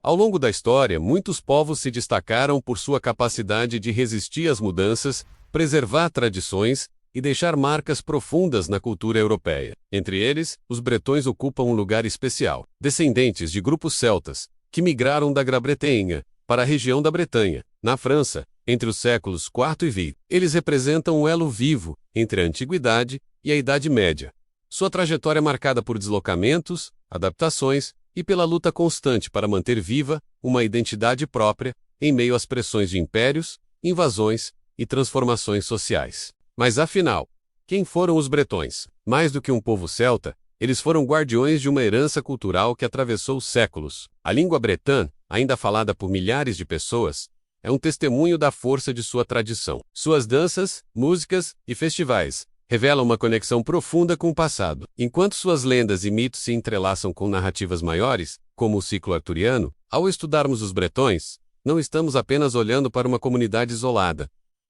Ao longo da história, muitos povos se destacaram por sua capacidade de resistir às mudanças, preservar tradições e deixar marcas profundas na cultura europeia. Entre eles, os bretões ocupam um lugar especial. Descendentes de grupos celtas, que migraram da Grã-Bretanha para a região da Bretanha, na França, entre os séculos IV e XX. Eles representam um elo vivo entre a Antiguidade e a Idade Média. Sua trajetória é marcada por deslocamentos, adaptações e pela luta constante para manter viva uma identidade própria em meio às pressões de impérios, invasões e transformações sociais. Mas afinal, quem foram os bretões? Mais do que um povo celta, eles foram guardiões de uma herança cultural que atravessou os séculos. A língua bretã, ainda falada por milhares de pessoas, é um testemunho da força de sua tradição. Suas danças, músicas e festivais revelam uma conexão profunda com o passado. Enquanto suas lendas e mitos se entrelaçam com narrativas maiores, como o ciclo arturiano, ao estudarmos os bretões, não estamos apenas olhando para uma comunidade isolada,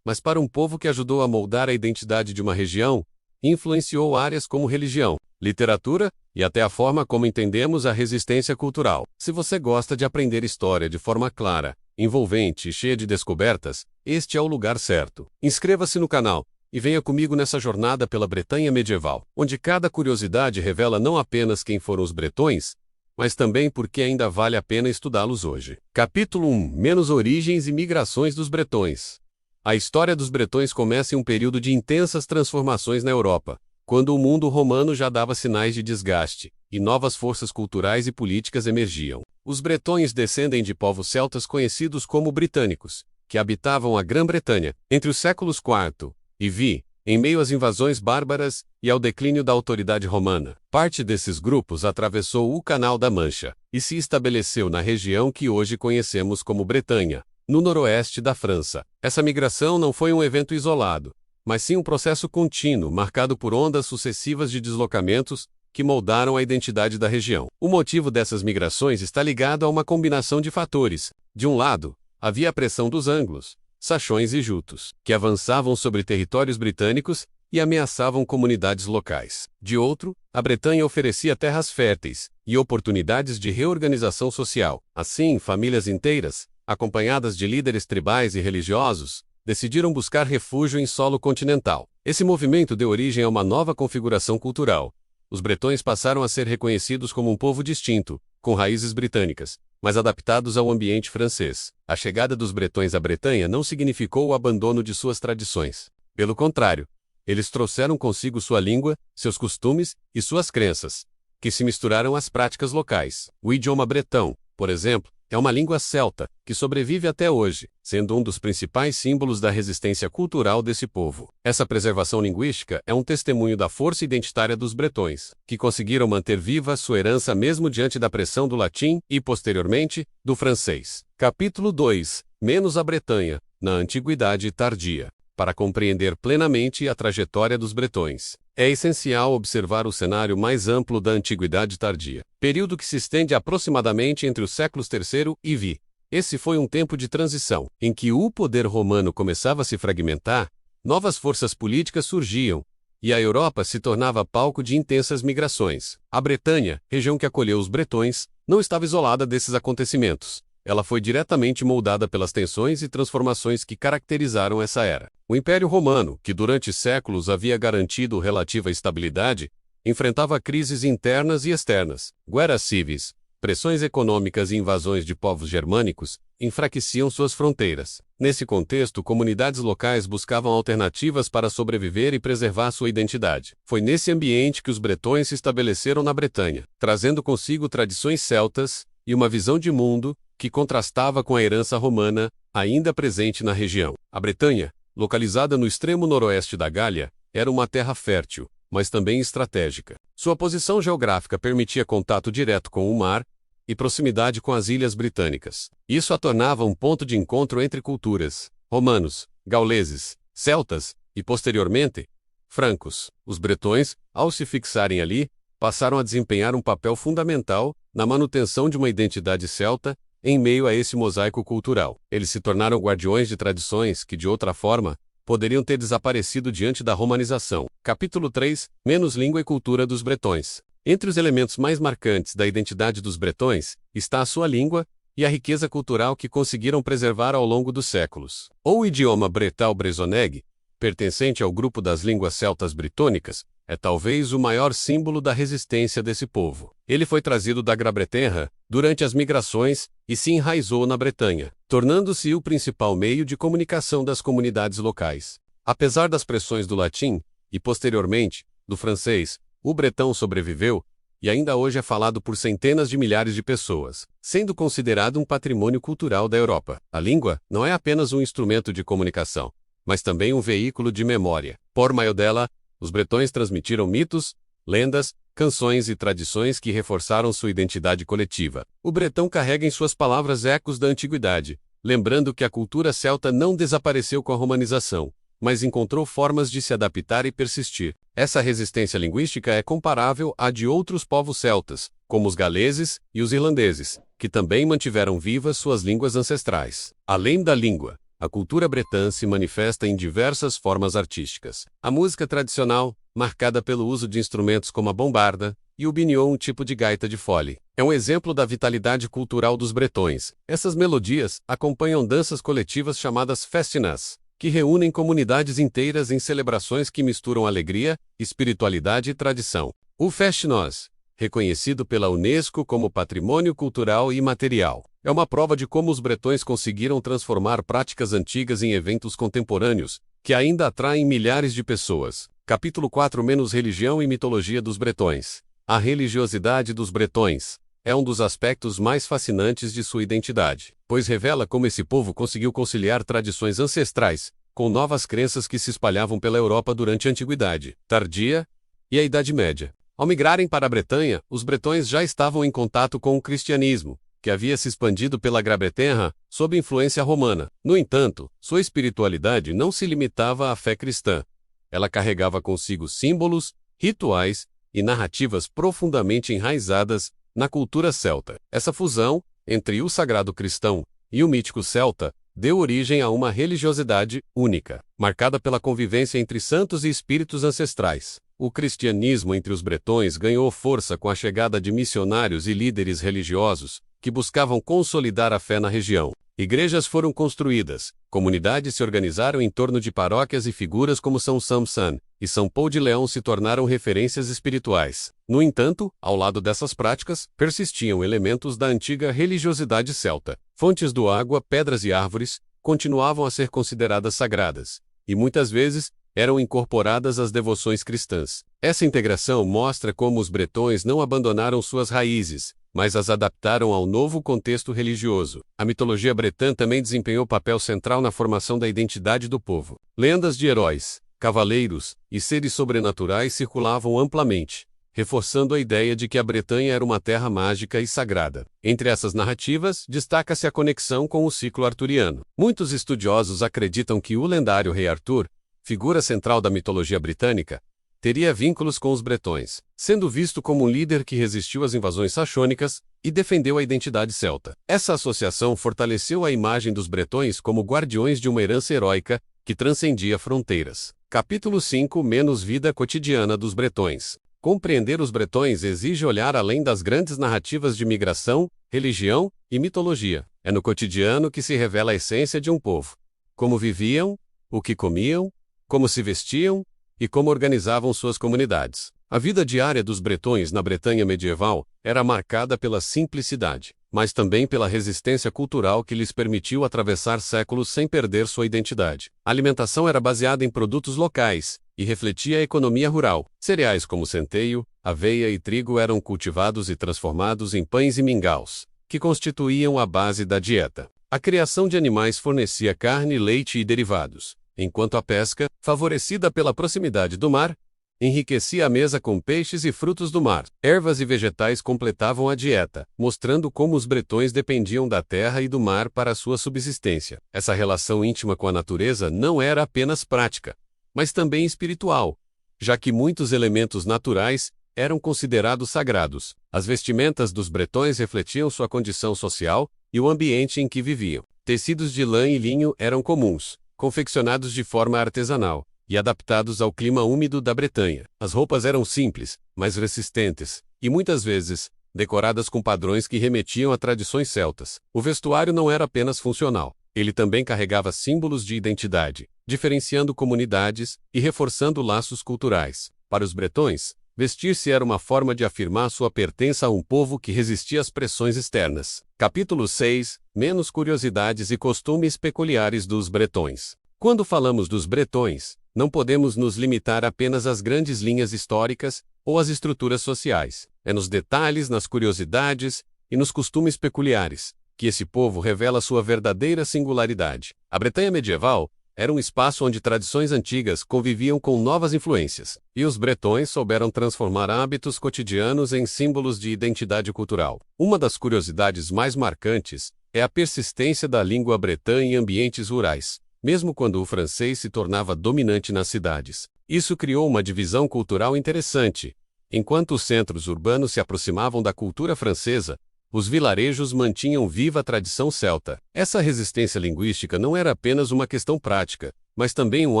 mas para um povo que ajudou a moldar a identidade de uma região e influenciou áreas como religião, literatura e até a forma como entendemos a resistência cultural. Se você gosta de aprender história de forma clara, envolvente e cheia de descobertas, este é o lugar certo. Inscreva-se no canal e venha comigo nessa jornada pela Bretanha medieval, onde cada curiosidade revela não apenas quem foram os bretões, mas também por que ainda vale a pena estudá-los hoje. Capítulo 1. Menos origens e migrações dos bretões. A história dos bretões começa em um período de intensas transformações na Europa, quando o mundo romano já dava sinais de desgaste, e novas forças culturais e políticas emergiam. Os bretões descendem de povos celtas conhecidos como britânicos, que habitavam a Grã-Bretanha entre os séculos IV e XX, em meio às invasões bárbaras e ao declínio da autoridade romana. Parte desses grupos atravessou o Canal da Mancha e se estabeleceu na região que hoje conhecemos como Bretanha, no noroeste da França. Essa migração não foi um evento isolado, mas sim um processo contínuo, marcado por ondas sucessivas de deslocamentos que moldaram a identidade da região. O motivo dessas migrações está ligado a uma combinação de fatores. De um lado, havia a pressão dos anglos, saxões e jutos, que avançavam sobre territórios britânicos e ameaçavam comunidades locais. De outro, a Bretanha oferecia terras férteis e oportunidades de reorganização social. Assim, famílias inteiras, acompanhadas de líderes tribais e religiosos, decidiram buscar refúgio em solo continental. Esse movimento deu origem a uma nova configuração cultural. Os bretões passaram a ser reconhecidos como um povo distinto, com raízes britânicas, mas adaptados ao ambiente francês. A chegada dos bretões à Bretanha não significou o abandono de suas tradições. Pelo contrário, eles trouxeram consigo sua língua, seus costumes e suas crenças, que se misturaram às práticas locais. O idioma bretão, por exemplo, é uma língua celta, que sobrevive até hoje, sendo um dos principais símbolos da resistência cultural desse povo. Essa preservação linguística é um testemunho da força identitária dos bretões, que conseguiram manter viva sua herança mesmo diante da pressão do latim e, posteriormente, do francês. Capítulo 2. Menos a Bretanha, na Antiguidade Tardia. Para compreender plenamente a trajetória dos bretões, é essencial observar o cenário mais amplo da Antiguidade Tardia, período que se estende aproximadamente entre os séculos III e XX. Esse foi um tempo de transição, em que o poder romano começava a se fragmentar, novas forças políticas surgiam, e a Europa se tornava palco de intensas migrações. A Bretanha, região que acolheu os bretões, não estava isolada desses acontecimentos. Ela foi diretamente moldada pelas tensões e transformações que caracterizaram essa era. O Império Romano, que durante séculos havia garantido relativa estabilidade, enfrentava crises internas e externas, guerras civis, pressões econômicas e invasões de povos germânicos, enfraqueciam suas fronteiras. Nesse contexto, comunidades locais buscavam alternativas para sobreviver e preservar sua identidade. Foi nesse ambiente que os bretões se estabeleceram na Bretanha, trazendo consigo tradições celtas e uma visão de mundo que contrastava com a herança romana, ainda presente na região. A Bretanha, localizada no extremo noroeste da Gália, era uma terra fértil, mas também estratégica. Sua posição geográfica permitia contato direto com o mar e proximidade com as ilhas britânicas. Isso a tornava um ponto de encontro entre culturas: romanos, gauleses, celtas e, posteriormente, francos. Os bretões, ao se fixarem ali, passaram a desempenhar um papel fundamental na manutenção de uma identidade celta em meio a esse mosaico cultural. Eles se tornaram guardiões de tradições que, de outra forma, poderiam ter desaparecido diante da romanização. Capítulo 3. Menos língua e cultura dos bretões. Entre os elementos mais marcantes da identidade dos bretões está a sua língua, e a riqueza cultural que conseguiram preservar ao longo dos séculos. O idioma bretal-bresoneg, pertencente ao grupo das línguas celtas britônicas, é talvez o maior símbolo da resistência desse povo. Ele foi trazido da Grã-Bretanha durante as migrações e se enraizou na Bretanha, tornando-se o principal meio de comunicação das comunidades locais. Apesar das pressões do latim e, posteriormente, do francês, o bretão sobreviveu e ainda hoje é falado por centenas de milhares de pessoas, sendo considerado um patrimônio cultural da Europa. A língua não é apenas um instrumento de comunicação, mas também um veículo de memória. Por meio dela, os bretões transmitiram mitos, lendas, canções e tradições que reforçaram sua identidade coletiva. O bretão carrega em suas palavras ecos da antiguidade, lembrando que a cultura celta não desapareceu com a romanização, mas encontrou formas de se adaptar e persistir. Essa resistência linguística é comparável à de outros povos celtas, como os galeses e os irlandeses, que também mantiveram vivas suas línguas ancestrais. Além da língua, a cultura bretã se manifesta em diversas formas artísticas. A música tradicional, marcada pelo uso de instrumentos como a bombarda e o binion, um tipo de gaita de fole, é um exemplo da vitalidade cultural dos bretões. Essas melodias acompanham danças coletivas chamadas festinas, que reúnem comunidades inteiras em celebrações que misturam alegria, espiritualidade e tradição. O Festnós, reconhecido pela Unesco como Patrimônio Cultural e Imaterial, é uma prova de como os bretões conseguiram transformar práticas antigas em eventos contemporâneos, que ainda atraem milhares de pessoas. Capítulo 4 - Religião e mitologia dos bretões. A religiosidade dos bretões é um dos aspectos mais fascinantes de sua identidade, pois revela como esse povo conseguiu conciliar tradições ancestrais com novas crenças que se espalhavam pela Europa durante a Antiguidade Tardia e a Idade Média. Ao migrarem para a Bretanha, os bretões já estavam em contato com o cristianismo, que havia se expandido pela Grã-Bretanha sob influência romana. No entanto, sua espiritualidade não se limitava à fé cristã. Ela carregava consigo símbolos, rituais e narrativas profundamente enraizadas na cultura celta. Essa fusão entre o sagrado cristão e o mítico celta deu origem a uma religiosidade única, marcada pela convivência entre santos e espíritos ancestrais. O cristianismo entre os bretões ganhou força com a chegada de missionários e líderes religiosos que buscavam consolidar a fé na região. Igrejas foram construídas, comunidades se organizaram em torno de paróquias e figuras como São Samson e São Pão de Leão se tornaram referências espirituais. No entanto, ao lado dessas práticas, persistiam elementos da antiga religiosidade celta. Fontes do água, pedras e árvores continuavam a ser consideradas sagradas, e muitas vezes eram incorporadas às devoções cristãs. Essa integração mostra como os bretões não abandonaram suas raízes, mas as adaptaram ao novo contexto religioso. A mitologia bretã também desempenhou papel central na formação da identidade do povo. Lendas de heróis, cavaleiros e seres sobrenaturais circulavam amplamente, reforçando a ideia de que a Bretanha era uma terra mágica e sagrada. Entre essas narrativas, destaca-se a conexão com o ciclo arturiano. Muitos estudiosos acreditam que o lendário rei Arthur, figura central da mitologia britânica, teria vínculos com os bretões, sendo visto como um líder que resistiu às invasões saxônicas e defendeu a identidade celta. Essa associação fortaleceu a imagem dos bretões como guardiões de uma herança heróica que transcendia fronteiras. Capítulo 5 - Vida cotidiana dos bretões. Compreender os bretões exige olhar além das grandes narrativas de migração, religião e mitologia. É no cotidiano que se revela a essência de um povo. Como viviam, o que comiam, como se vestiam e como organizavam suas comunidades. A vida diária dos bretões na Bretanha medieval era marcada pela simplicidade, mas também pela resistência cultural que lhes permitiu atravessar séculos sem perder sua identidade. A alimentação era baseada em produtos locais e refletia a economia rural. Cereais como centeio, aveia e trigo eram cultivados e transformados em pães e mingaus, que constituíam a base da dieta. A criação de animais fornecia carne, leite e derivados, enquanto a pesca, favorecida pela proximidade do mar, enriquecia a mesa com peixes e frutos do mar. Ervas e vegetais completavam a dieta, mostrando como os bretões dependiam da terra e do mar para sua subsistência. Essa relação íntima com a natureza não era apenas prática, mas também espiritual, já que muitos elementos naturais eram considerados sagrados. As vestimentas dos bretões refletiam sua condição social e o ambiente em que viviam. Tecidos de lã e linho eram comuns, confeccionados de forma artesanal e adaptados ao clima úmido da Bretanha. As roupas eram simples, mas resistentes, e muitas vezes decoradas com padrões que remetiam a tradições celtas. O vestuário não era apenas funcional. Ele também carregava símbolos de identidade, diferenciando comunidades e reforçando laços culturais. Para os bretões, vestir-se era uma forma de afirmar sua pertença a um povo que resistia às pressões externas. Capítulo 6. Menos curiosidades e costumes peculiares dos bretões. Quando falamos dos bretões, não podemos nos limitar apenas às grandes linhas históricas ou às estruturas sociais. É nos detalhes, nas curiosidades e nos costumes peculiares que esse povo revela sua verdadeira singularidade. A Bretanha medieval era um espaço onde tradições antigas conviviam com novas influências, e os bretões souberam transformar hábitos cotidianos em símbolos de identidade cultural. Uma das curiosidades mais marcantes é a persistência da língua bretã em ambientes rurais, mesmo quando o francês se tornava dominante nas cidades. Isso criou uma divisão cultural interessante. Enquanto os centros urbanos se aproximavam da cultura francesa, os vilarejos mantinham viva a tradição celta. Essa resistência linguística não era apenas uma questão prática, mas também um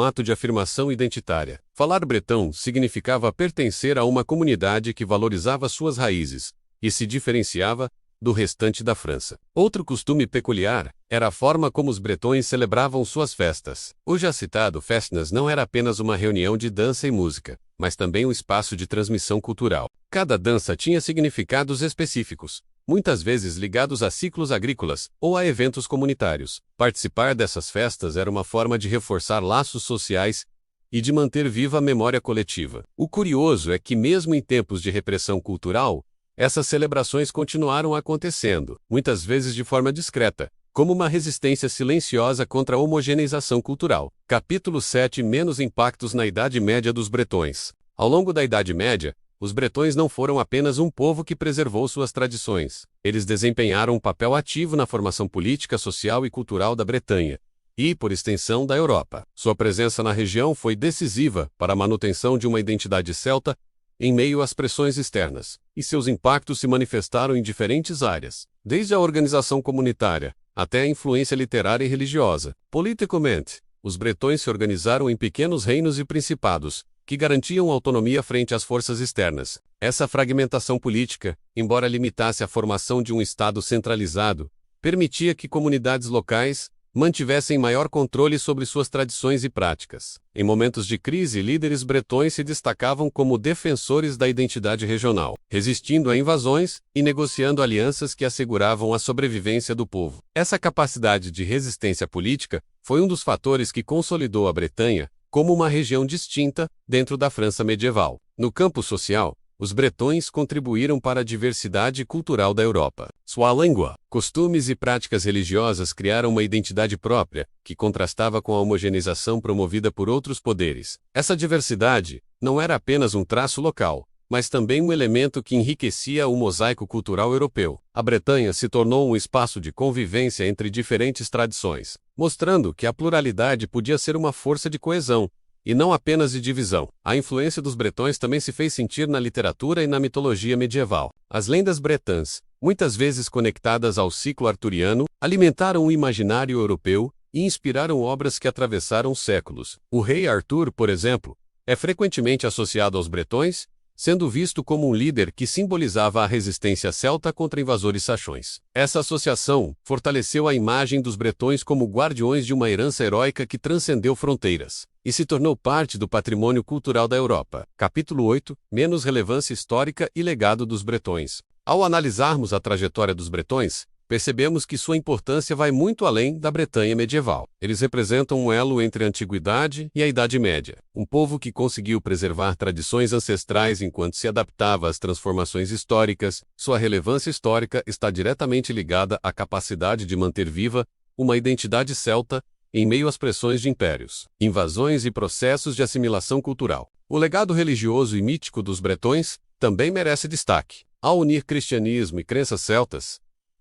ato de afirmação identitária. Falar bretão significava pertencer a uma comunidade que valorizava suas raízes e se diferenciava do restante da França. Outro costume peculiar era a forma como os bretões celebravam suas festas. O já citado Festnas não era apenas uma reunião de dança e música, mas também um espaço de transmissão cultural. Cada dança tinha significados específicos, muitas vezes ligados a ciclos agrícolas ou a eventos comunitários. Participar dessas festas era uma forma de reforçar laços sociais e de manter viva a memória coletiva. O curioso é que, mesmo em tempos de repressão cultural, essas celebrações continuaram acontecendo, muitas vezes de forma discreta, como uma resistência silenciosa contra a homogeneização cultural. Capítulo 7. Menos impactos na Idade Média dos bretões. Ao longo da Idade Média, os bretões não foram apenas um povo que preservou suas tradições. Eles desempenharam um papel ativo na formação política, social e cultural da Bretanha, e, por extensão, da Europa. Sua presença na região foi decisiva para a manutenção de uma identidade celta em meio às pressões externas, e seus impactos se manifestaram em diferentes áreas, desde a organização comunitária até a influência literária e religiosa. Politicamente, os bretões se organizaram em pequenos reinos e principados, que garantiam autonomia frente às forças externas. Essa fragmentação política, embora limitasse a formação de um Estado centralizado, permitia que comunidades locais mantivessem maior controle sobre suas tradições e práticas. Em momentos de crise, líderes bretões se destacavam como defensores da identidade regional, resistindo a invasões e negociando alianças que asseguravam a sobrevivência do povo. Essa capacidade de resistência política foi um dos fatores que consolidou a Bretanha como uma região distinta dentro da França medieval. No campo social, os bretões contribuíram para a diversidade cultural da Europa. Sua língua, costumes e práticas religiosas criaram uma identidade própria, que contrastava com a homogeneização promovida por outros poderes. Essa diversidade não era apenas um traço local, mas também um elemento que enriquecia o mosaico cultural europeu. A Bretanha se tornou um espaço de convivência entre diferentes tradições, mostrando que a pluralidade podia ser uma força de coesão, e não apenas de divisão. A influência dos bretões também se fez sentir na literatura e na mitologia medieval. As lendas bretãs, muitas vezes conectadas ao ciclo arturiano, alimentaram o imaginário europeu e inspiraram obras que atravessaram séculos. O rei Arthur, por exemplo, é frequentemente associado aos bretões, sendo visto como um líder que simbolizava a resistência celta contra invasores saxões. Essa associação fortaleceu a imagem dos bretões como guardiões de uma herança heróica que transcendeu fronteiras e se tornou parte do patrimônio cultural da Europa. Capítulo 8. Menos relevância histórica e legado dos bretões. Ao analisarmos a trajetória dos bretões, percebemos que sua importância vai muito além da Bretanha medieval. Eles representam um elo entre a Antiguidade e a Idade Média, um povo que conseguiu preservar tradições ancestrais enquanto se adaptava às transformações históricas. Sua relevância histórica está diretamente ligada à capacidade de manter viva uma identidade celta em meio às pressões de impérios, invasões e processos de assimilação cultural. O legado religioso e mítico dos bretões também merece destaque. Ao unir cristianismo e crenças celtas,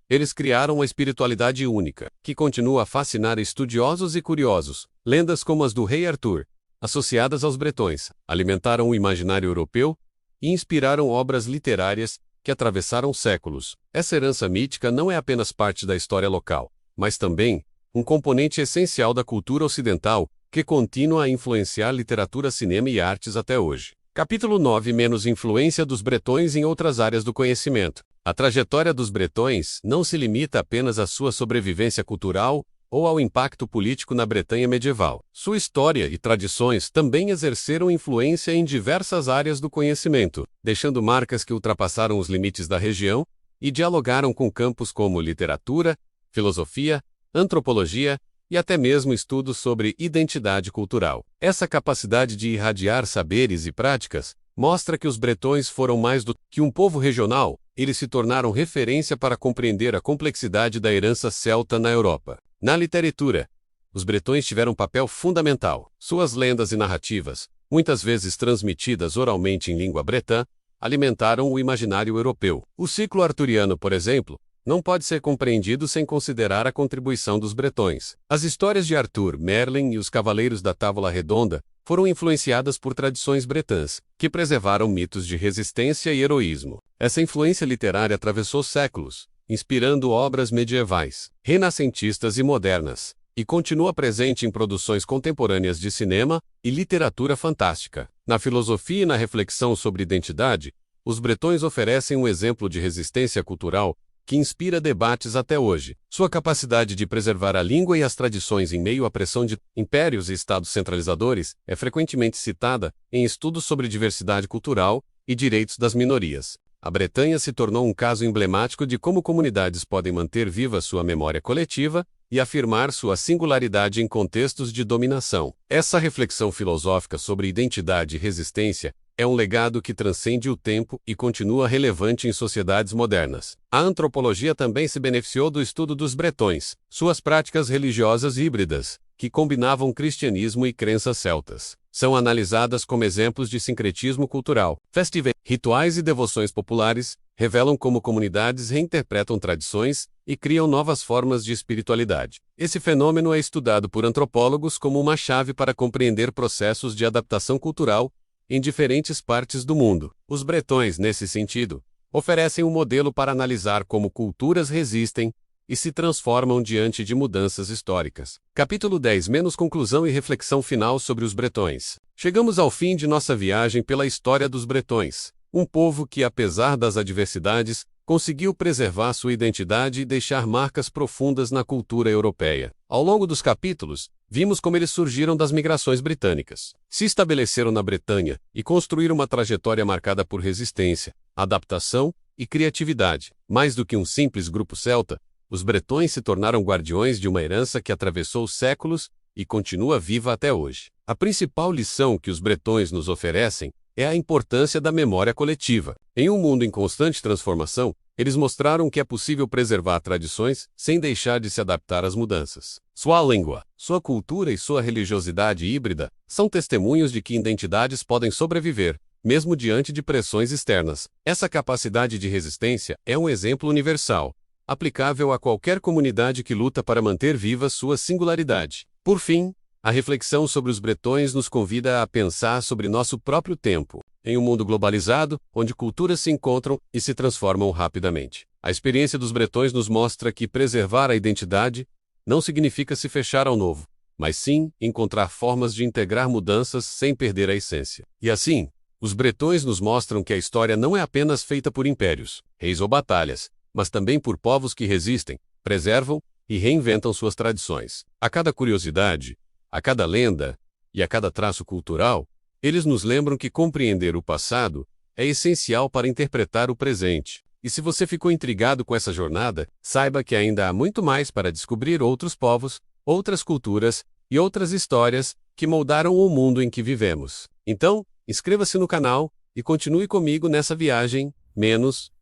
eles criaram uma espiritualidade única, que continua a fascinar estudiosos e curiosos. Lendas como as do rei Arthur, associadas aos bretões, alimentaram o imaginário europeu e inspiraram obras literárias que atravessaram séculos. Essa herança mítica não é apenas parte da história local, mas também um componente essencial da cultura ocidental, que continua a influenciar literatura, cinema e artes até hoje. Capítulo 9. Menos influência dos bretões em outras áreas do conhecimento. A trajetória dos bretões não se limita apenas à sua sobrevivência cultural ou ao impacto político na Bretanha medieval. Sua história e tradições também exerceram influência em diversas áreas do conhecimento, deixando marcas que ultrapassaram os limites da região e dialogaram com campos como literatura, filosofia, antropologia e até mesmo estudos sobre identidade cultural. Essa capacidade de irradiar saberes e práticas mostra que os bretões foram mais do que um povo regional, eles se tornaram referência para compreender a complexidade da herança celta na Europa. Na literatura, os bretões tiveram um papel fundamental. Suas lendas e narrativas, muitas vezes transmitidas oralmente em língua bretã, alimentaram o imaginário europeu. O ciclo arturiano, por exemplo, não pode ser compreendido sem considerar a contribuição dos bretões. As histórias de Arthur, Merlin e os Cavaleiros da Távola Redonda foram influenciadas por tradições bretãs, que preservaram mitos de resistência e heroísmo. Essa influência literária atravessou séculos, inspirando obras medievais, renascentistas e modernas, e continua presente em produções contemporâneas de cinema e literatura fantástica. Na filosofia e na reflexão sobre identidade, os bretões oferecem um exemplo de resistência cultural que inspira debates até hoje. Sua capacidade de preservar a língua e as tradições em meio à pressão de impérios e estados centralizadores é frequentemente citada em estudos sobre diversidade cultural e direitos das minorias. A Bretanha se tornou um caso emblemático de como comunidades podem manter viva sua memória coletiva e afirmar sua singularidade em contextos de dominação. Essa reflexão filosófica sobre identidade e resistência é um legado que transcende o tempo e continua relevante em sociedades modernas. A antropologia também se beneficiou do estudo dos bretões, suas práticas religiosas híbridas, que combinavam cristianismo e crenças celtas, são analisadas como exemplos de sincretismo cultural. Festivais, rituais e devoções populares revelam como comunidades reinterpretam tradições e criam novas formas de espiritualidade. Esse fenômeno é estudado por antropólogos como uma chave para compreender processos de adaptação cultural em diferentes partes do mundo. Os bretões, nesse sentido, oferecem um modelo para analisar como culturas resistem e se transformam diante de mudanças históricas. Capítulo 10 - Conclusão e reflexão final sobre os bretões. Chegamos ao fim de nossa viagem pela história dos bretões, um povo que, apesar das adversidades, conseguiu preservar sua identidade e deixar marcas profundas na cultura europeia. Ao longo dos capítulos, vimos como eles surgiram das migrações britânicas, se estabeleceram na Bretanha e construíram uma trajetória marcada por resistência, adaptação e criatividade. Mais do que um simples grupo celta, os bretões se tornaram guardiões de uma herança que atravessou séculos e continua viva até hoje. A principal lição que os bretões nos oferecem é a importância da memória coletiva. Em um mundo em constante transformação, eles mostraram que é possível preservar tradições sem deixar de se adaptar às mudanças. Sua língua, sua cultura e sua religiosidade híbrida são testemunhos de que identidades podem sobreviver, mesmo diante de pressões externas. Essa capacidade de resistência é um exemplo universal, aplicável a qualquer comunidade que luta para manter viva sua singularidade. Por fim, a reflexão sobre os bretões nos convida a pensar sobre nosso próprio tempo, em um mundo globalizado, onde culturas se encontram e se transformam rapidamente. A experiência dos bretões nos mostra que preservar a identidade não significa se fechar ao novo, mas sim encontrar formas de integrar mudanças sem perder a essência. E assim, os bretões nos mostram que a história não é apenas feita por impérios, reis ou batalhas, mas também por povos que resistem, preservam e reinventam suas tradições. A cada curiosidade, a cada lenda e a cada traço cultural, eles nos lembram que compreender o passado é essencial para interpretar o presente. E se você ficou intrigado com essa jornada, saiba que ainda há muito mais para descobrir outros povos, outras culturas e outras histórias que moldaram o mundo em que vivemos. Então, inscreva-se no canal e continue comigo nessa viagem,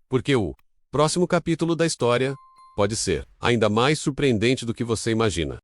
porque o próximo capítulo da história pode ser ainda mais surpreendente do que você imagina.